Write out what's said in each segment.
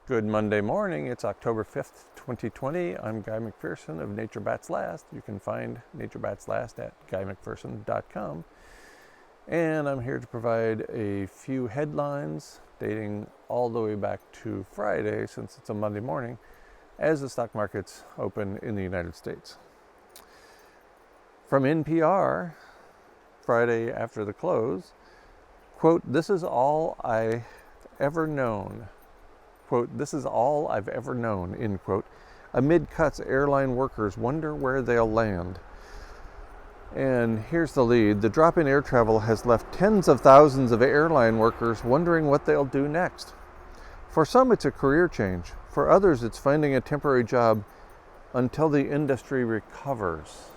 Good Monday morning. It's October 5th, 2020. I'm Guy McPherson of Nature Bats Last. You can find Nature Bats Last at guymcpherson.com. And I'm here to provide a few headlines dating all the way back to Friday, since it's a Monday morning, as the stock markets open in the United States. From NPR, Friday after the close, quote, "This is all I've ever known." Quote, "This is all I've ever known," end quote. Amid cuts, airline workers wonder where they'll land. And here's the lead. The drop in air travel has left tens of thousands of airline workers wondering what they'll do next. For some, it's a career change. For others, it's finding a temporary job until the industry recovers.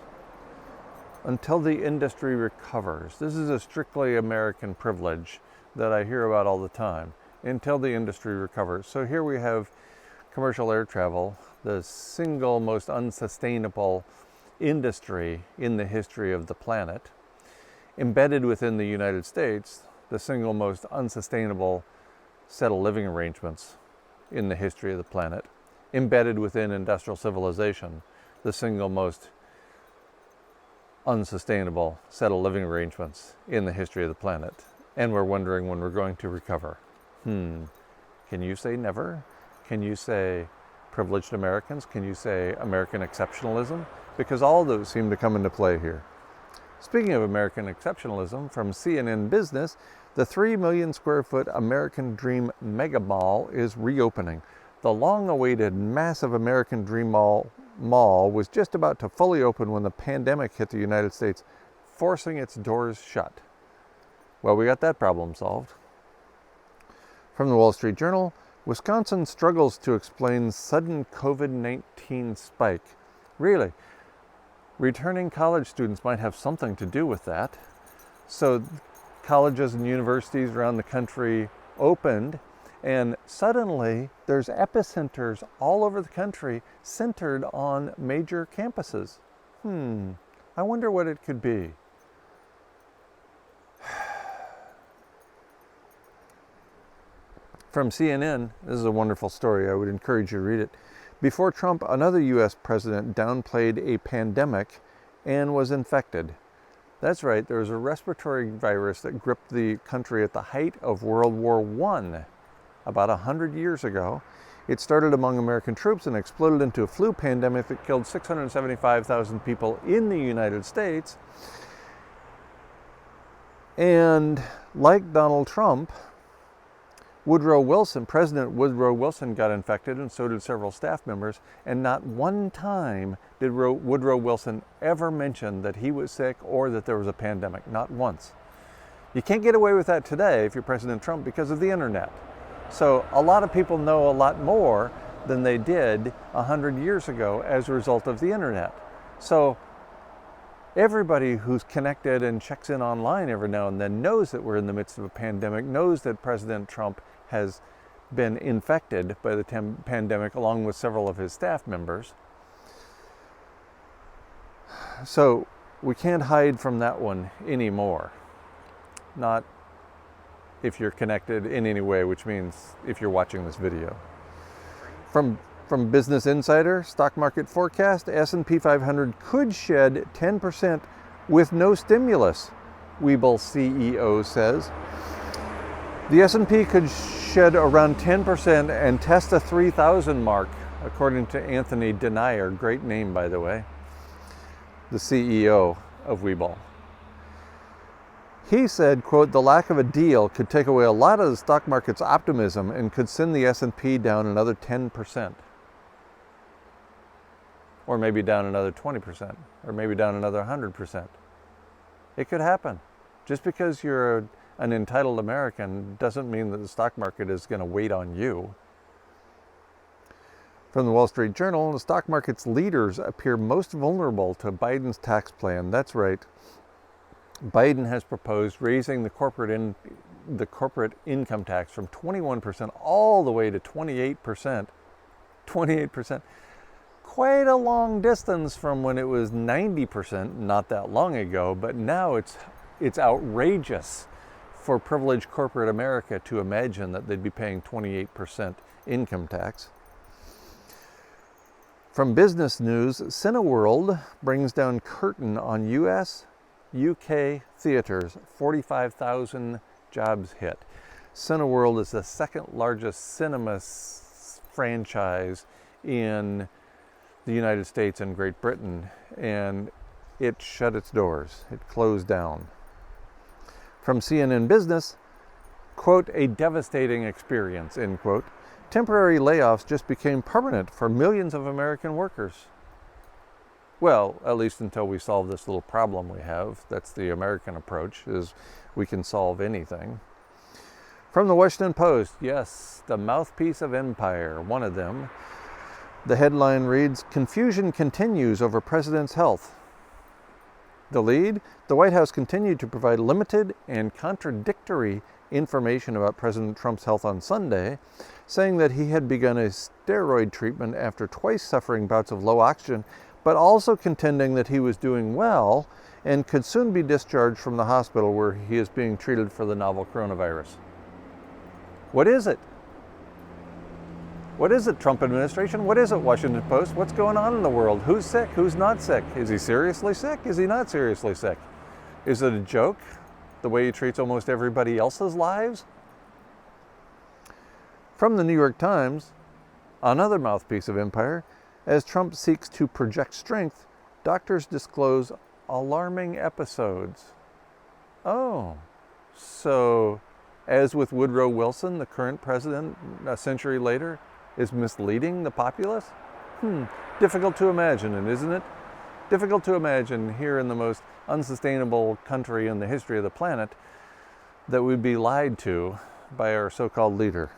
Until the industry recovers. This is a strictly American privilege that I hear about all the time. Until the industry recovers. So here we have commercial air travel, the single most unsustainable industry in the history of the planet. Embedded within the United States, the single most unsustainable set of living arrangements in the history of the planet. Embedded within industrial civilization, the single most unsustainable set of living arrangements in the history of the planet. And we're wondering when we're going to recover. Can you say never? Can you say privileged Americans? Can you say American exceptionalism? Because all those seem to come into play here. Speaking of American exceptionalism, from CNN Business, the 3 million square foot American Dream Mega Mall is reopening. The long-awaited massive American Dream Mall was just about to fully open when the pandemic hit the United States, forcing its doors shut. Well, we got that problem solved. From the Wall Street Journal, Wisconsin struggles to explain sudden COVID-19 spike. Really? Returning college students might have something to do with that. So colleges and universities around the country opened, and suddenly there's epicenters all over the country centered on major campuses. I wonder what it could be. From CNN, this is a wonderful story. I would encourage you to read it. Before Trump, another U.S. president downplayed a pandemic and was infected. That's right, there was a respiratory virus that gripped the country at the height of World War I, about 100 years ago. It started among American troops and exploded into a flu pandemic that killed 675,000 people in the United States. And like Donald Trump, President Woodrow Wilson got infected, and so did several staff members, and not one time did Woodrow Wilson ever mention that he was sick or that there was a pandemic. Not once. You can't get away with that today if you're President Trump because of the internet. So a lot of people know a lot more than they did 100 years ago as a result of the internet. So everybody who's connected and checks in online every now and then knows that we're in the midst of a pandemic, knows that President Trump has been infected by the pandemic along with several of his staff members. So we can't hide from that one anymore. Not if you're connected in any way, which means if you're watching this video. From Business Insider, stock market forecast, S&P 500 could shed 10% with no stimulus, Webull CEO says. The S&P could shed around 10% and test the 3,000 mark, according to Anthony Denier, great name by the way, the CEO of Webull. He said, quote, "The lack of a deal could take away a lot of the stock market's optimism and could send the S&P down another 10%. Or maybe down another 20%, or maybe down another 100%. It could happen. Just because you're an entitled American doesn't mean that the stock market is going to wait on you." From the Wall Street Journal, the stock market's leaders appear most vulnerable to Biden's tax plan. That's right. Biden has proposed raising the corporate income tax from 21% all the way to 28%. 28%. Quite a long distance from when it was 90% not that long ago, but now it's outrageous for privileged corporate America to imagine that they'd be paying 28% income tax. From business news, Cineworld brings down curtain on US, UK theaters, 45,000 jobs hit. Cineworld is the second largest cinema franchise in the United States and Great Britain, and it shut its doors. It closed down. From CNN Business, quote, a devastating experience, end quote. Temporary layoffs just became permanent for millions of American workers. Well, at least until we solve this little problem we have. That's the American approach, is we can solve anything. From the Washington Post, yes, the mouthpiece of empire, one of them. The headline reads, confusion continues over president's health. The lead, the White House continued to provide limited and contradictory information about President Trump's health on Sunday, saying that he had begun a steroid treatment after twice suffering bouts of low oxygen, but also contending that he was doing well and could soon be discharged from the hospital where he is being treated for the novel coronavirus. What is it? What is it, Trump administration? What is it, Washington Post? What's going on in the world? Who's sick? Who's not sick? Is he seriously sick? Is he not seriously sick? Is it a joke, the way he treats almost everybody else's lives? From the New York Times, another mouthpiece of empire, as Trump seeks to project strength, doctors disclose alarming episodes. Oh, so as with Woodrow Wilson, the current president, a century later, is misleading the populace? Difficult to imagine, isn't it? Difficult to imagine here in the most unsustainable country in the history of the planet that we'd be lied to by our so-called leader.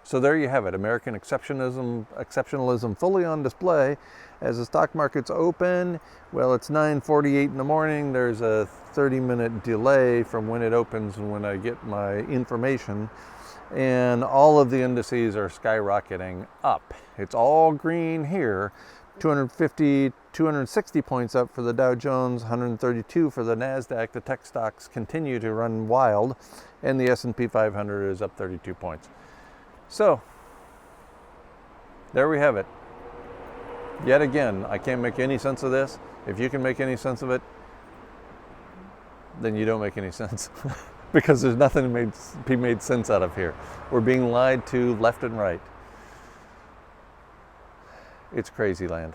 So there you have it, American exceptionalism fully on display. As the stock markets open, well, it's 9:48 in the morning. There's a 30-minute delay from when it opens and when I get my information. And all of the indices are skyrocketing up. It's all green here. 250, 260 points up for the Dow Jones, 132 for the NASDAQ. The tech stocks continue to run wild, and the S&P 500 is up 32 points. So, there we have it. Yet again, I can't make any sense of this. If you can make any sense of it, then you don't make any sense. Because there's nothing to be made sense out of here. We're being lied to left and right. It's crazy land.